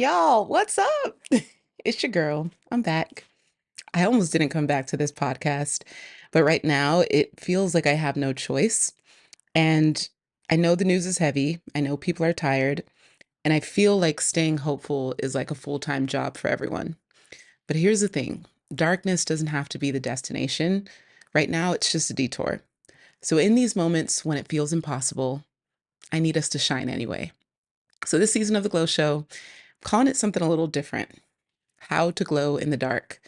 Y'all, what's up? It's your girl. I'm back. I almost didn't come back to this podcast, but right now it feels like I have no choice. And I know the news is heavy. I know people are tired. And I feel like staying hopeful is like a full time job for everyone. But here's the thing, darkness doesn't have to be the destination. Right now, it's just a detour. So in these moments when it feels impossible, I need us to shine anyway. So this season of the Glo Show, I'm calling it something a little different. How to glow in the dark,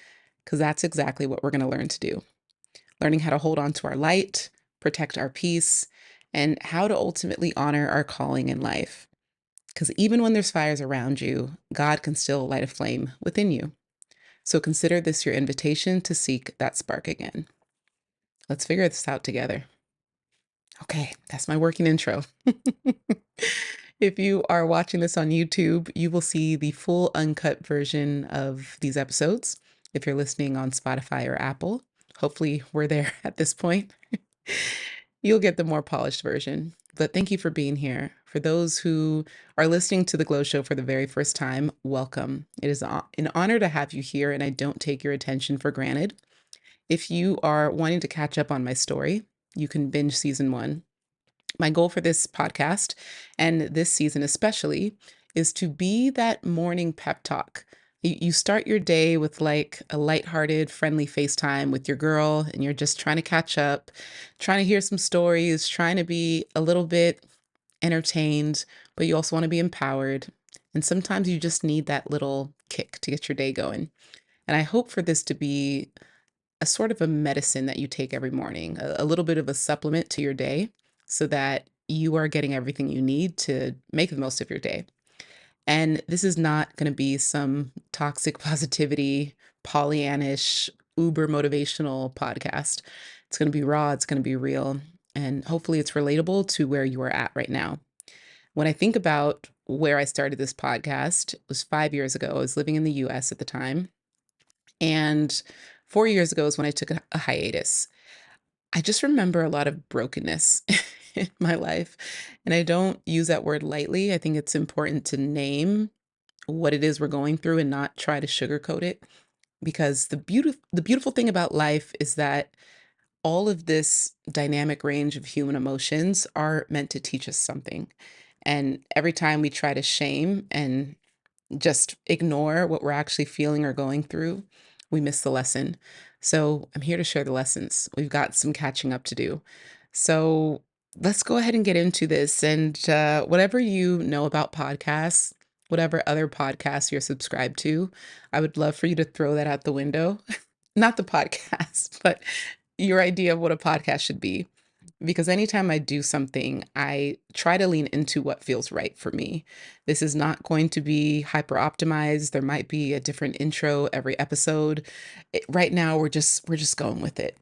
because that's exactly what we're going to learn to do. Learning how to hold on to our light, protect our peace, and how to ultimately honor our calling in life. Because even when there's fires around you, God can still light a flame within you. So consider this your invitation to seek that spark again. Let's figure this out together. Okay, that's my working intro. If you are watching this on YouTube, you will see the full uncut version of these episodes. If you're listening on Spotify or Apple, hopefully we're there at this point. You'll get the more polished version. But thank you for being here. For those who are listening to the Glow Show for the very first time, welcome. It is an honor to have you here, and I don't take your attention for granted. If you are wanting to catch up on my story, you can binge season one. My goal for this podcast, and this season especially, is to be that morning pep talk. You start your day with like a lighthearted, friendly FaceTime with your girl, and you're just trying to catch up, trying to hear some stories, trying to be a little bit entertained, but you also want to be empowered. And sometimes you just need that little kick to get your day going. And I hope for this to be a sort of a medicine that you take every morning, a little bit of a supplement to your day so that you are getting everything you need to make the most of your day. And this is not going to be some toxic positivity, Pollyannish, uber motivational podcast. It's going to be raw, it's going to be real, and hopefully it's relatable to where you are at right now. When I think about where I started this podcast, it was 5 years ago. I was living in the US at the time. And 4 years ago is when I took a hiatus. I just remember a lot of brokenness in my life. And I don't use that word lightly. I think it's important to name what it is we're going through and not try to sugarcoat it. Because the beautiful thing about life is that all of this dynamic range of human emotions are meant to teach us something. And every time we try to shame and just ignore what we're actually feeling or going through, we miss the lesson. So I'm here to share the lessons. We've got some catching up to do. So let's go ahead and get into this. And whatever you know about podcasts, whatever other podcasts you're subscribed to, I would love for you to throw that out the window. Not the podcast, but your idea of what a podcast should be, because anytime I do something, I try to lean into what feels right for me. This is not going to be hyper optimized. There might be a different intro every episode. Right now, we're just going with it.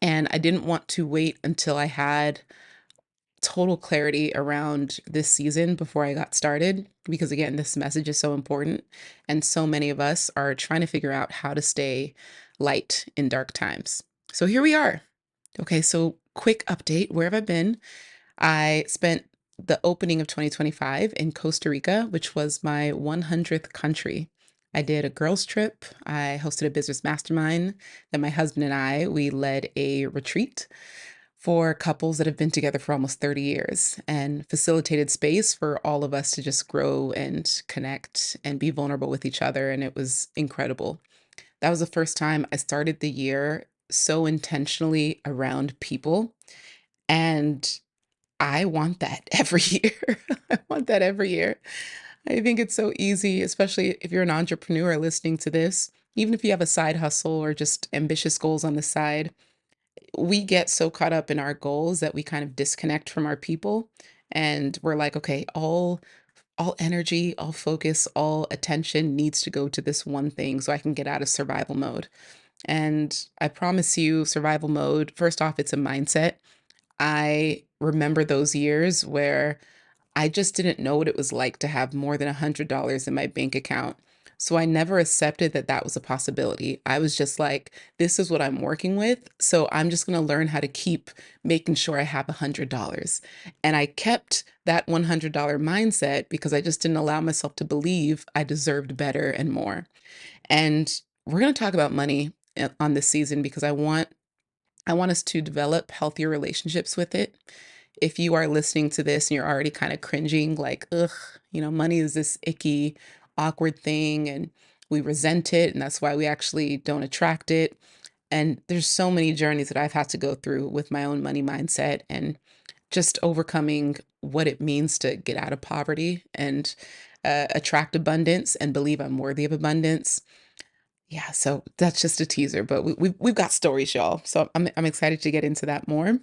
And I didn't want to wait until I had total clarity around this season before I got started, because again, this message is so important, and so many of us are trying to figure out how to stay light in dark times. So here we are. Okay, so quick update. Where have I been? I spent the opening of 2025 in Costa Rica, which was my 100th country. I did a girls' trip. I hosted a business mastermind. Then my husband and we led a retreat for couples that have been together for almost 30 years and facilitated space for all of us to just grow and connect and be vulnerable with each other. And it was incredible. That was the first time I started the year so intentionally around people. And I want that every year. I want that every year. I think it's so easy, especially if you're an entrepreneur listening to this, even if you have a side hustle or just ambitious goals on the side, we get so caught up in our goals that we kind of disconnect from our people. And we're like, okay, all energy, all focus, all attention needs to go to this one thing so I can get out of survival mode. And I promise you, survival mode, first off, it's a mindset. I remember those years where I just didn't know what it was like to have more than $100 in my bank account. So I never accepted that that was a possibility. I was just like, this is what I'm working with. So I'm just going to learn how to keep making sure I have $100. And I kept that $100 mindset because I just didn't allow myself to believe I deserved better and more. And we're going to talk about money on this season because I want us to develop healthier relationships with it. If you are listening to this and you're already kind of cringing, like, ugh, money is this icky, awkward thing, and we resent it, and that's why we actually don't attract it. And there's so many journeys that I've had to go through with my own money mindset and just overcoming what it means to get out of poverty and attract abundance and believe I'm worthy of abundance. Yeah, so that's just a teaser, but we've got stories, y'all. So I'm excited to get into that more.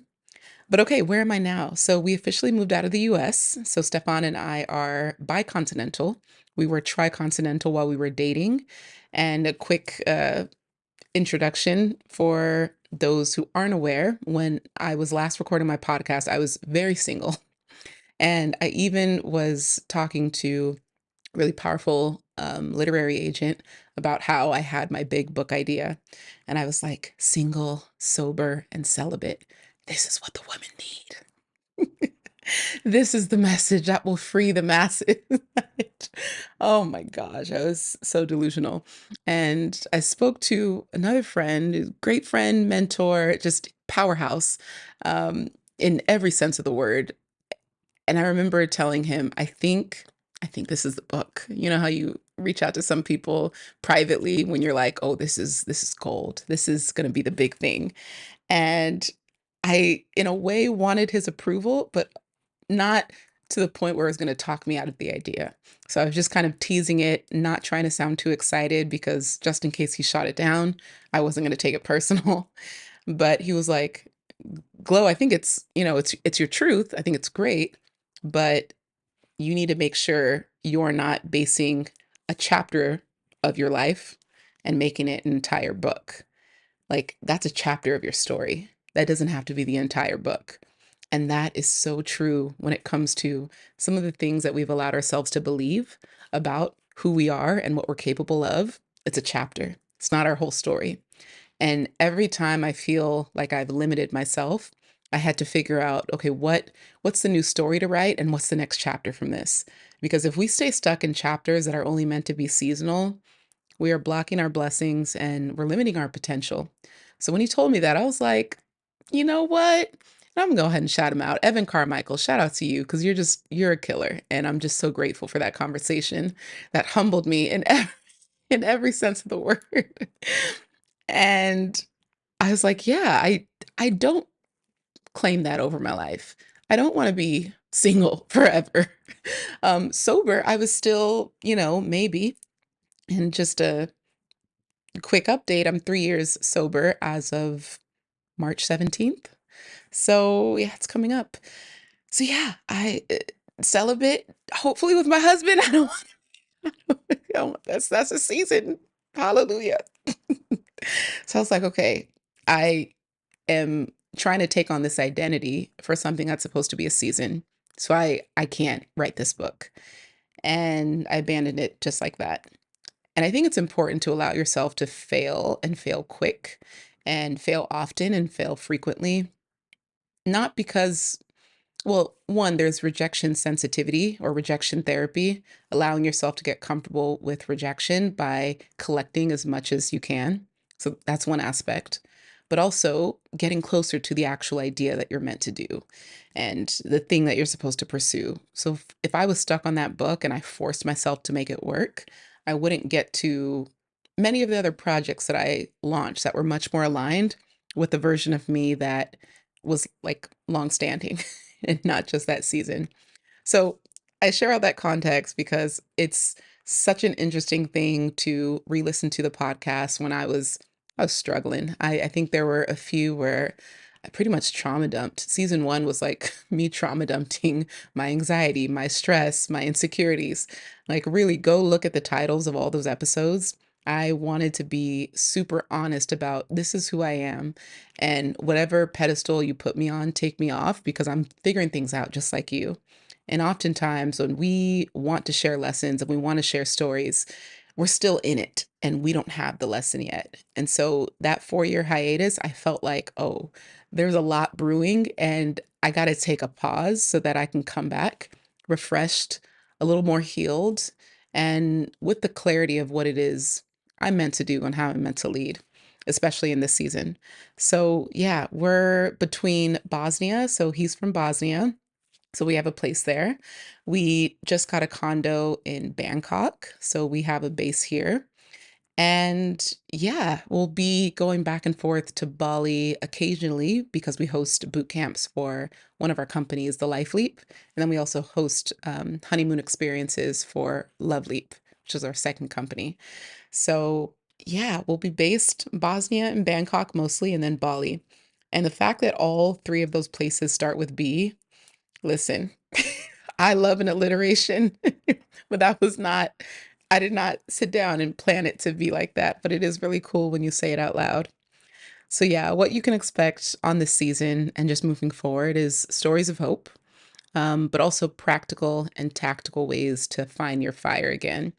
But okay, where am I now? So we officially moved out of the US. So Stefan and I are bicontinental. We were tricontinental while we were dating. And a quick introduction for those who aren't aware, when I was last recording my podcast, I was very single. And I even was talking to a really powerful literary agent about how I had my big book idea. And I was like, single, sober, and celibate. This is what the women need. This is the message that will free the masses. Oh my gosh, I was so delusional. And I spoke to another friend, a great friend, mentor, just powerhouse um, in every sense of the word. And I remember telling him, I think this is the book. You know how you reach out to some people privately when you're like, oh, this is gold. This is going to be the big thing. And I, in a way, wanted his approval, but not to the point where it was going to talk me out of the idea. So I was just kind of teasing it, not trying to sound too excited because just in case he shot it down, I wasn't going to take it personal. But he was like, Glo, I think it's your truth. I think it's great, but you need to make sure you're not basing a chapter of your life and making it an entire book. Like, that's a chapter of your story. That doesn't have to be the entire book. And that is so true when it comes to some of the things that we've allowed ourselves to believe about who we are and what we're capable of. It's a chapter, it's not our whole story. And every time I feel like I've limited myself, I had to figure out, okay, what's the new story to write and what's the next chapter from this? Because if we stay stuck in chapters that are only meant to be seasonal, we are blocking our blessings and we're limiting our potential. So when he told me that, I was like, you know what? I'm gonna go ahead and shout him out. Evan Carmichael, shout out to you because you're a killer. And I'm just so grateful for that conversation that humbled me in every sense of the word. And I was like, yeah, I don't claim that over my life. I don't want to be single forever. Sober, I was still, maybe. And just a quick update, I'm 3 years sober as of March 17th. So yeah, it's coming up. So yeah, I celibate, hopefully with my husband. I don't that's a season. Hallelujah. So I was like, okay, I am trying to take on this identity for something that's supposed to be a season. So I can't write this book. And I abandoned it just like that. And I think it's important to allow yourself to fail and fail quick and fail often and fail frequently. Not because, well, one, there's rejection sensitivity or rejection therapy, allowing yourself to get comfortable with rejection by collecting as much as you can. So that's one aspect. But also getting closer to the actual idea that you're meant to do and the thing that you're supposed to pursue. So if I was stuck on that book and I forced myself to make it work, I wouldn't get to many of the other projects that I launched that were much more aligned with the version of me that was like long standing and not just that season. So I share all that context because it's such an interesting thing to re-listen to the podcast when I was struggling. I think there were a few where I pretty much trauma dumped. Season one was like me trauma dumping my anxiety, my stress, my insecurities. Like, really go look at the titles of all those episodes. I wanted to be super honest about this is who I am, and whatever pedestal you put me on, take me off because I'm figuring things out just like you. And oftentimes, when we want to share lessons and we want to share stories, we're still in it and we don't have the lesson yet. And so that 4-year hiatus, I felt like, oh, there's a lot brewing and I got to take a pause so that I can come back refreshed, a little more healed, and with the clarity of what it is I'm meant to do and how I'm meant to lead, especially in this season. So, yeah, we're between Bosnia. So he's from Bosnia. So we have a place there. We just got a condo in Bangkok. So we have a base here. And yeah, we'll be going back and forth to Bali occasionally because we host boot camps for one of our companies, the Life Leap. And then we also host honeymoon experiences for Love Leap, which is our second company. So yeah, we'll be based Bosnia and Bangkok mostly, and then Bali. And the fact that all three of those places start with B, listen, I love an alliteration, but I did not sit down and plan it to be like that, but it is really cool when you say it out loud. So, yeah, what you can expect on this season and just moving forward is stories of hope, but also practical and tactical ways to find your fire again.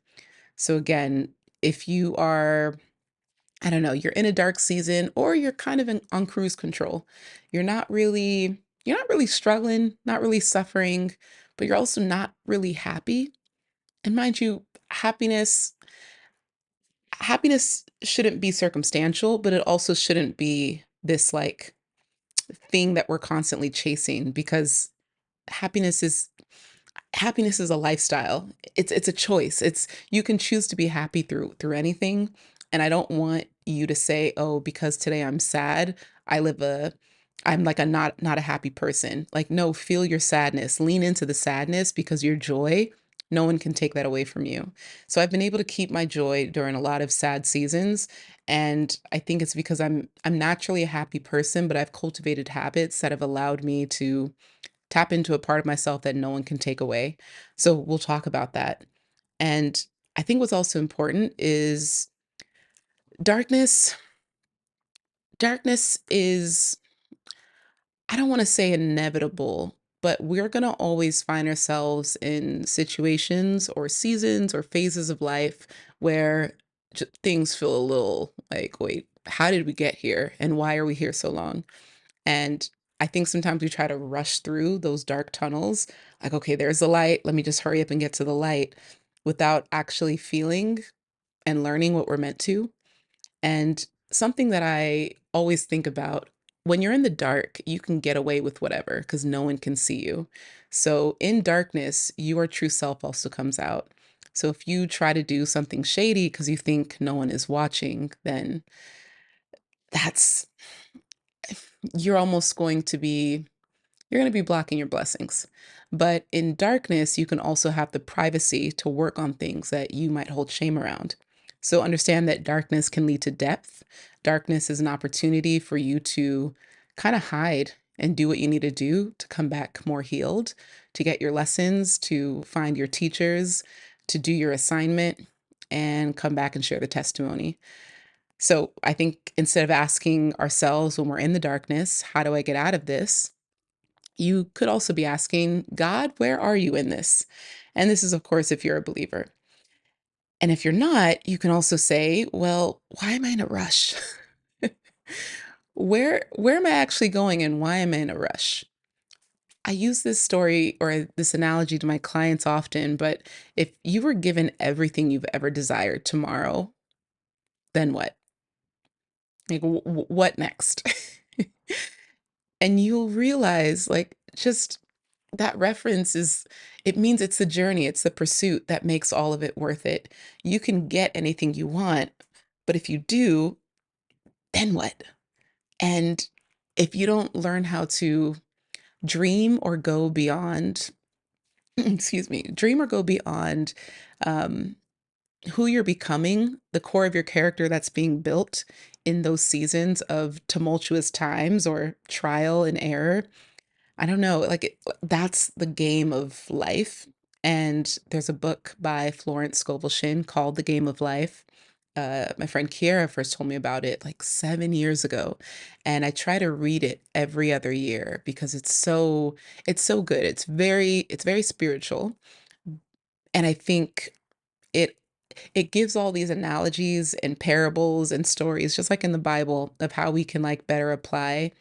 So, again, if you are, I don't know, you're in a dark season or you're kind of on cruise control. You're not really struggling, not really suffering, but you're also not really happy. And mind you, happiness shouldn't be circumstantial, but it also shouldn't be this like thing that we're constantly chasing because happiness is happiness is a lifestyle. It's a choice. It's you can choose to be happy through anything. And I don't want you to say, "Oh, because today I'm sad, I live a I'm like a not a happy person." Like, no, feel your sadness. Lean into the sadness because your joy, no one can take that away from you. So I've been able to keep my joy during a lot of sad seasons, and I think it's because I'm naturally a happy person, but I've cultivated habits that have allowed me to tap into a part of myself that no one can take away. So we'll talk about that. And I think what's also important is darkness. Darkness is, I don't want to say inevitable, but we're going to always find ourselves in situations or seasons or phases of life where things feel a little like, wait, how did we get here? And why are we here so long? And I think sometimes we try to rush through those dark tunnels, like, okay, there's the light. Let me just hurry up and get to the light without actually feeling and learning what we're meant to. And something that I always think about when you're in the dark, you can get away with whatever because no one can see you. So in darkness, your true self also comes out. So if you try to do something shady because you think no one is watching, then that's you're almost going to be you're going to be blocking your blessings. But in darkness, you can also have the privacy to work on things that you might hold shame around. So understand that darkness can lead to depth. Darkness is an opportunity for you to kind of hide and do what you need to do to come back more healed, to get your lessons, to find your teachers, to do your assignment, and come back and share the testimony. So I think instead of asking ourselves when we're in the darkness, how do I get out of this? You could also be asking, God, where are you in this? And this is, of course, if you're a believer. And if you're not, you can also say, well, why am I in a rush? Where am I actually going and why am I in a rush? I use this story or this analogy to my clients often, but if you were given everything you've ever desired tomorrow, then what? Like, what next? And you'll realize, like, just that reference is, it means it's the journey, it's the pursuit that makes all of it worth it. You can get anything you want, but if you do, then what? And if you don't learn how to dream or go beyond, excuse me, dream or go beyond um, who you're becoming, the core of your character that's being built in those seasons of tumultuous times or trial and error, I don't know, like that's the game of life. And there's a book by Florence Scovel Shinn called The Game of Life. My friend Kiera first told me about it like 7 years ago, and I try to read it every other year because it's so good. It's very spiritual, and I think it. it gives all these analogies and parables and stories, just like in the Bible, of how we can like better apply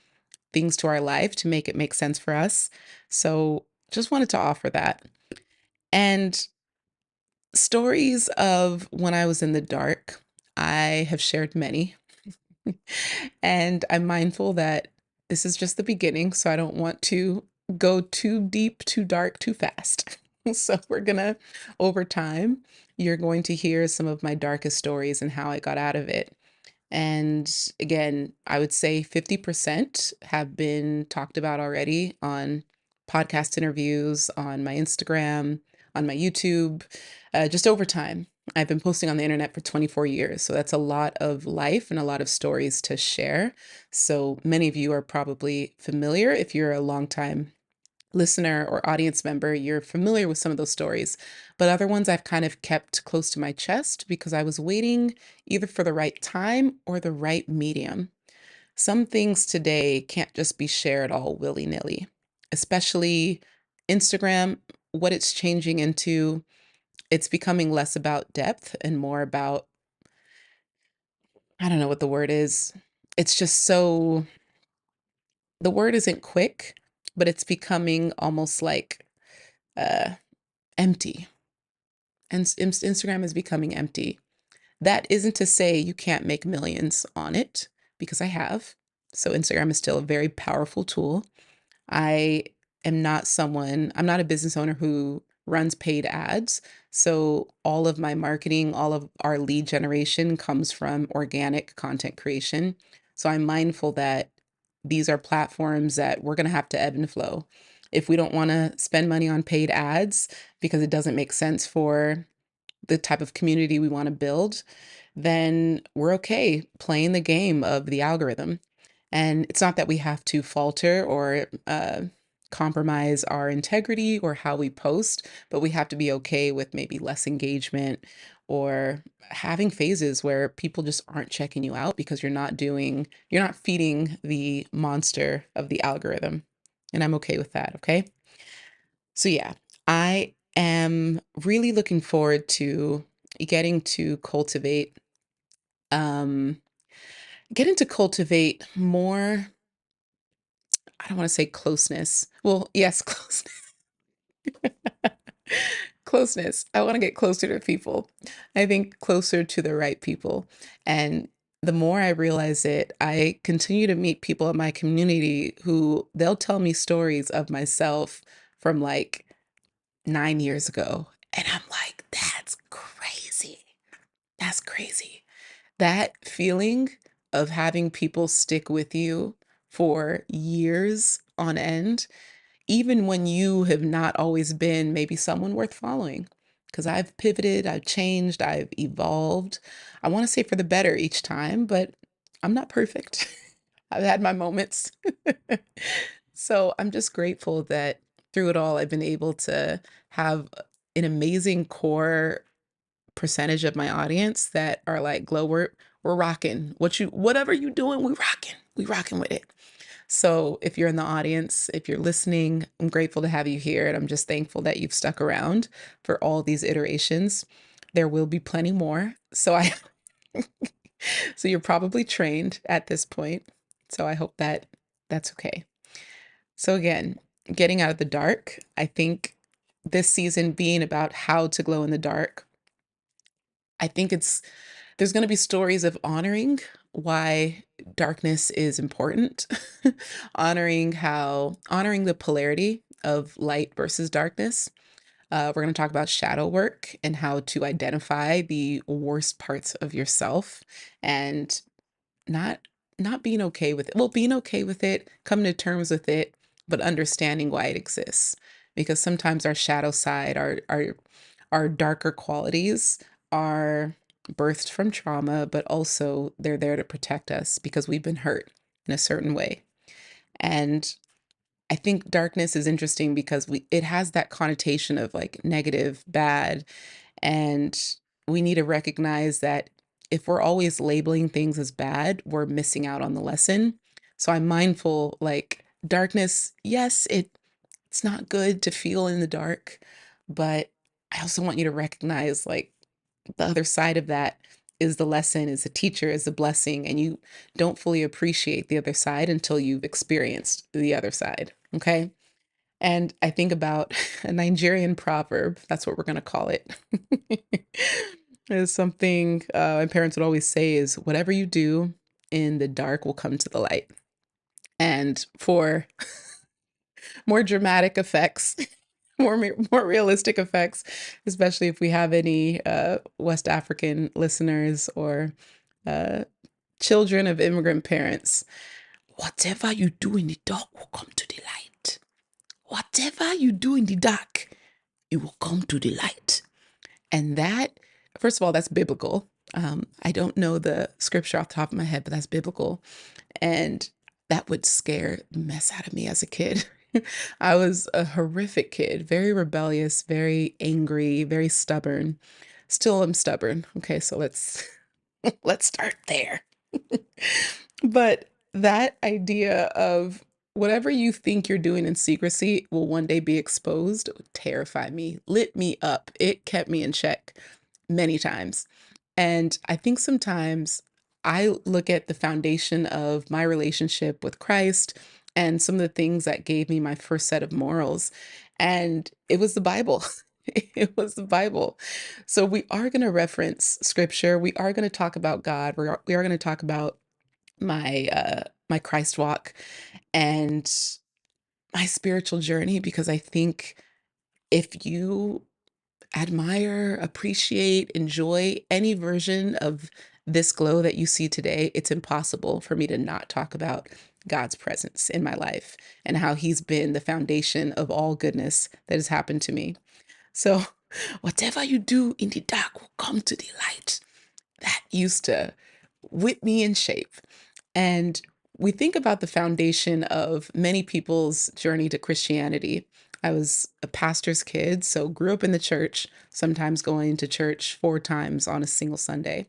things to our life to make it make sense for us. So just wanted to offer that. And stories of when I was in the dark, I have shared many. And I'm mindful that this is just the beginning, so I don't want to go too deep, too dark, too fast. So we're gonna, over time, you're going to hear some of my darkest stories and how I got out of it. And again, I would say 50% have been talked about already on podcast interviews, on my Instagram, on my YouTube, just over time. I've been posting on the internet for 24 years. So that's a lot of life and a lot of stories to share. So many of you are probably familiar. If you're a longtime listener or audience member, you're familiar with some of those stories. But other ones I've kind of kept close to my chest because I was waiting either for the right time or the right medium. Some things today can't just be shared all willy nilly, especially Instagram, what it's changing into. It's becoming less about depth and more about, I don't know what the word is. It's just so, the word isn't quick, but it's becoming almost like uh, empty. And Instagram is becoming empty. That isn't to say you can't make millions on it, because I have. So Instagram is still a very powerful tool. I I'm not a business owner who runs paid ads. So all of my marketing, all of our lead generation comes from organic content creation. So I'm mindful that these are platforms that we're going to have to ebb and flow. If we don't want to spend money on paid ads because it doesn't make sense for the type of community we want to build, then we're okay playing the game of the algorithm. And it's not that we have to falter or compromise our integrity or how we post, but we have to be okay with maybe less engagement or having phases where people just aren't checking you out because you're not feeding the monster of the algorithm. And I'm okay with that. Okay. So, yeah, I am really looking forward to getting to cultivate, um, getting to cultivate more. I don't want to say closeness. Well, yes, closeness. Closeness. I want to get closer to people. I think closer to the right people. And the more I realize it, I continue to meet people in my community who they'll tell me stories of myself from like 9 years ago. And I'm like, that's crazy. That's crazy. That feeling of having people stick with you for years on end, even when you have not always been maybe someone worth following. Because I've pivoted, I've changed, I've evolved. I want to say for the better each time, but I'm not perfect. I've had my moments. So I'm just grateful that through it all, I've been able to have an amazing core percentage of my audience that are like, Glo, we're rocking. Whatever you doing, we rocking. We rocking with it. So if you're in the audience, if you're listening, I'm grateful to have you here. And I'm just thankful that you've stuck around for all these iterations. There will be plenty more. So you're probably trained at this point. So I hope that that's okay. So again, getting out of the dark, I think this season being about how to glow in the dark, I think there's going to be stories of honoring why darkness is important, honoring the polarity of light versus darkness. We're going to talk about shadow work and how to identify the worst parts of yourself and not not being okay with it. Well, being okay with it, coming to terms with it, but understanding why it exists. Because sometimes our shadow side, our darker qualities are birthed from trauma, but also they're there to protect us because we've been hurt in a certain way. And I think darkness is interesting because it has that connotation of like negative, bad, and we need to recognize that if we're always labeling things as bad, we're missing out on the lesson. So I'm mindful, like darkness, yes, it's not good to feel in the dark, but I also want you to recognize like the other side of that is the lesson, is the teacher, is the blessing, and you don't fully appreciate the other side until you've experienced the other side. Okay. And I think about a Nigerian proverb, that's what we're going to call it. Is something my parents would always say is whatever you do in the dark will come to the light. And for more dramatic effects, more realistic effects, especially if we have any West African listeners or uh, children of immigrant parents. Whatever you do in the dark will come to the light. Whatever you do in the dark, it will come to the light. And that, first of all, that's biblical. I don't know the scripture off the top of my head, but that's biblical. And that would scare the mess out of me as a kid. I was a horrific kid, very rebellious, very angry, very stubborn. Still am stubborn. Okay, so let's start there. But that idea of whatever you think you're doing in secrecy will one day be exposed would terrify me, lit me up. It kept me in check many times. And I think sometimes I look at the foundation of my relationship with Christ and some of the things that gave me my first set of morals, and it was the Bible. It was the Bible. So we are going to reference scripture. We are going to talk about God. We are going to talk about my Christ walk and my spiritual journey, because I think if you admire, appreciate, enjoy any version of this glow that you see today, it's impossible for me to not talk about God's presence in my life and how he's been the foundation of all goodness that has happened to me. So whatever you do in the dark will come to the light. That used to whip me in shape. And we think about the foundation of many people's journey to Christianity. I was a pastor's kid, so grew up in the church, sometimes going to church 4 times on a single Sunday.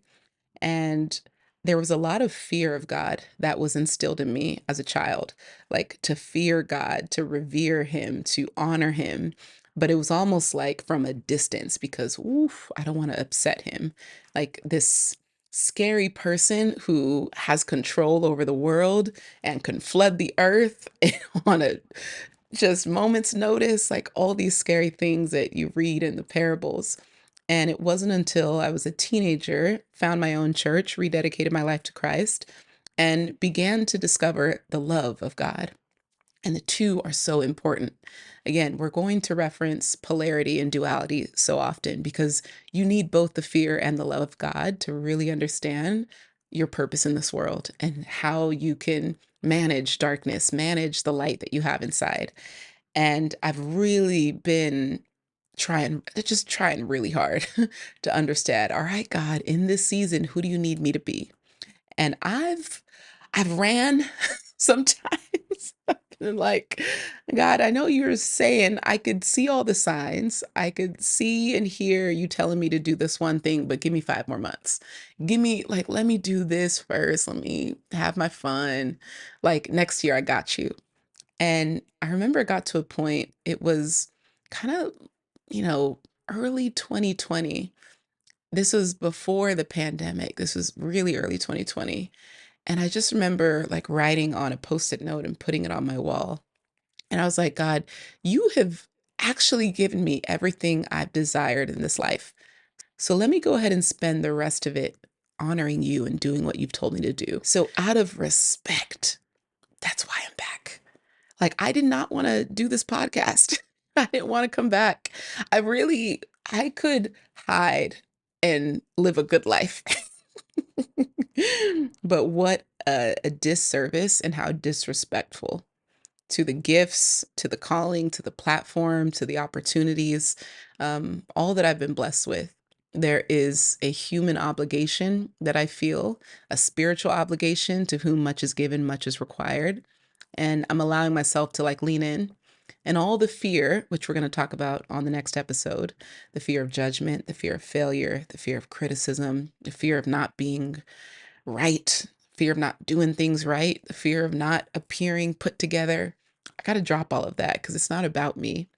And there was a lot of fear of God that was instilled in me as a child, like to fear God, to revere him, to honor him. But it was almost like from a distance because, oof, I don't want to upset him. Like this scary person who has control over the world and can flood the earth on a just moments notice, like all these scary things that you read in the parables. And it wasn't until I was a teenager, found my own church, rededicated my life to Christ, and began to discover the love of God. And the two are so important. Again, we're going to reference polarity and duality so often because you need both the fear and the love of God to really understand your purpose in this world and how you can manage darkness, manage the light that you have inside. And I've really been trying really hard to understand, all right, God, in this season, who do you need me to be? And I've ran sometimes. And like, God, I know you're saying I could see all the signs. I could see and hear you telling me to do this one thing, but give me 5 more months. Give me, like, let me do this first. Let me have my fun. Like, next year, I got you. And I remember it got to a point, it was kind of, you know, early 2020. This was before the pandemic. This was really early 2020. And I just remember like writing on a post-it note and putting it on my wall. And I was like, God, you have actually given me everything I've desired in this life. So let me go ahead and spend the rest of it honoring you and doing what you've told me to do. So out of respect, that's why I'm back. Like, I did not want to do this podcast. I didn't want to come back. I could hide and live a good life. But what a disservice and how disrespectful to the gifts, to the calling, to the platform, to the opportunities, all that I've been blessed with. There is a human obligation that I feel, a spiritual obligation to whom much is given, much is required. And I'm allowing myself to like lean in. And all the fear, which we're going to talk about on the next episode, the fear of judgment, the fear of failure, the fear of criticism, the fear of not being right, fear of not doing things right, the fear of not appearing put together. I got to drop all of that because it's not about me.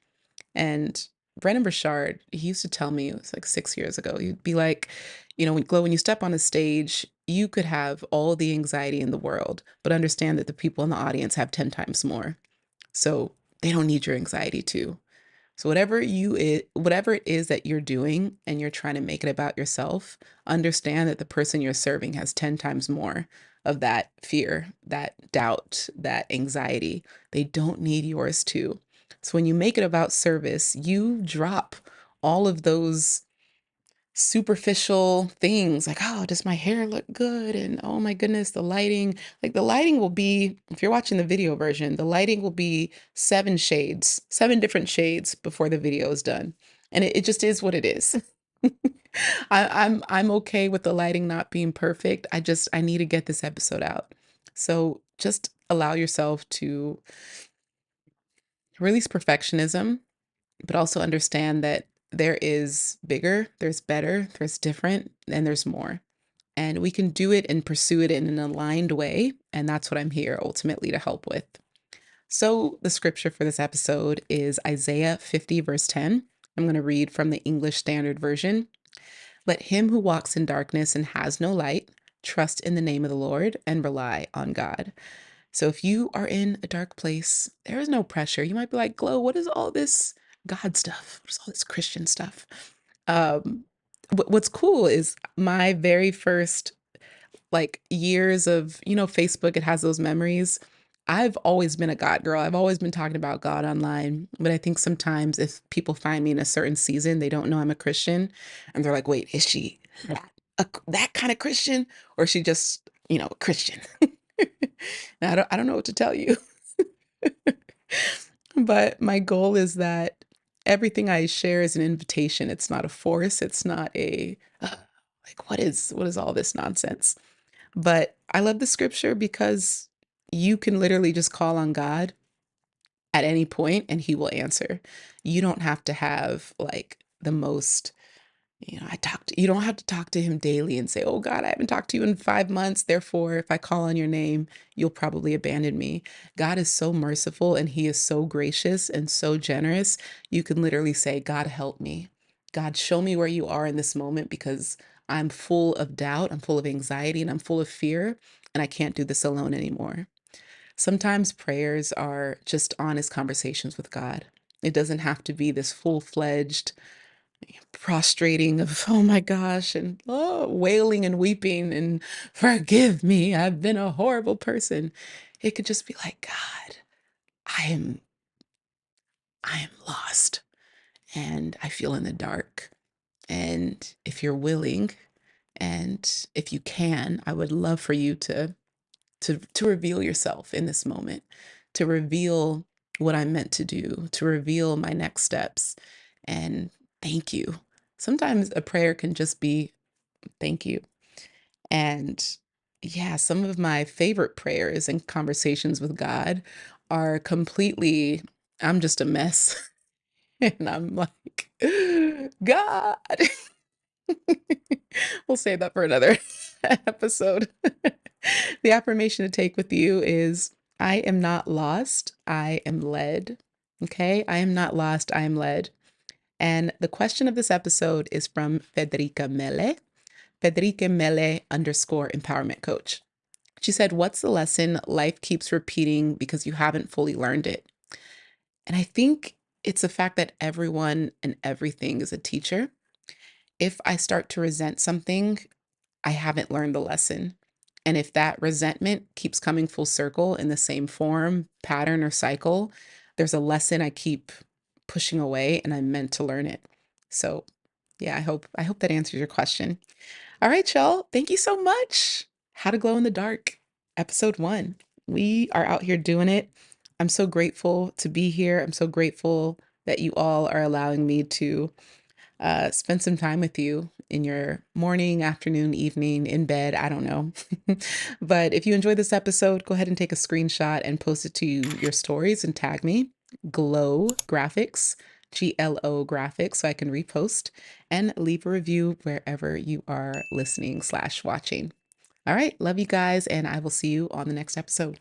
And Brennan Burchard, he used to tell me, it was like 6 years ago, he'd be like, when Glo, when you step on a stage, you could have all the anxiety in the world, but understand that the people in the audience have 10 times more. So they don't need your anxiety too. So whatever it is that you're doing and you're trying to make it about yourself, understand that the person you're serving has 10 times more of that fear, that doubt, that anxiety. They don't need yours too. So when you make it about service, you drop all of those superficial things like, oh, does my hair look good? And oh my goodness, the lighting. Like the lighting will be, if you're watching the video version, the lighting will be 7 shades, 7 different shades before the video is done. And it just is what it is. I'm okay with the lighting not being perfect. I need to get this episode out. So just allow yourself to release perfectionism, but also understand that there is bigger, there's better, there's different, and there's more. And we can do it and pursue it in an aligned way. And that's what I'm here ultimately to help with. So the scripture for this episode is Isaiah 50, verse 10. I'm going to read from the English Standard Version. Let him who walks in darkness and has no light trust in the name of the Lord and rely on God. So if you are in a dark place, there is no pressure. You might be like, Glo, what is all this God stuff? What is all this Christian stuff? Um, what's cool is my very first like years of, Facebook, it has those memories. I've always been a God girl. I've always been talking about God online. But I think sometimes if people find me in a certain season, they don't know I'm a Christian. And they're like, wait, is she that kind of Christian? Or is she just, a Christian? I don't know what to tell you. But my goal is that everything I share is an invitation. It's not a force. It's not a like what is all this nonsense? But I love the scripture because you can literally just call on God at any point and he will answer. You don't have to have like the most, you don't have to talk to him daily and say, oh God, I haven't talked to you in 5 months. Therefore, if I call on your name, you'll probably abandon me. God is so merciful and he is so gracious and so generous. You can literally say, God, help me. God, show me where you are in this moment because I'm full of doubt, I'm full of anxiety, and I'm full of fear, and I can't do this alone anymore. Sometimes prayers are just honest conversations with God. It doesn't have to be this full-fledged prostrating of, oh my gosh, and wailing and weeping and forgive me, I've been a horrible person. It could just be like, God, I am I am lost and I feel in the dark. And if you're willing and if you can, I would love for you to reveal yourself in this moment, to reveal what I'm meant to do, to reveal my next steps. And thank you. Sometimes a prayer can just be thank you. And yeah, some of my favorite prayers and conversations with God are completely, I'm just a mess. And I'm like, God. We'll save that for another episode. The affirmation to take with you is I am not lost, I am led. Okay, I am not lost, I am led. And the question of this episode is from Federica Mele, Federica Mele underscore empowerment coach. She said, what's the lesson life keeps repeating because you haven't fully learned it? And I think it's the fact that everyone and everything is a teacher. If I start to resent something, I haven't learned the lesson. And if that resentment keeps coming full circle in the same form, pattern, or cycle, there's a lesson I keep pushing away and I'm meant to learn it. So yeah, I hope that answers your question. All right, y'all. Thank you so much. How to Glow in the Dark, episode 1. We are out here doing it. I'm so grateful to be here. I'm so grateful that you all are allowing me to spend some time with you in your morning, afternoon, evening, in bed. I don't know. But if you enjoyed this episode, go ahead and take a screenshot and post it to your stories and tag me, Glo Graphics, GLO Graphics, so I can repost and leave a review wherever you are listening/watching. All right. Love you guys. And I will see you on the next episode.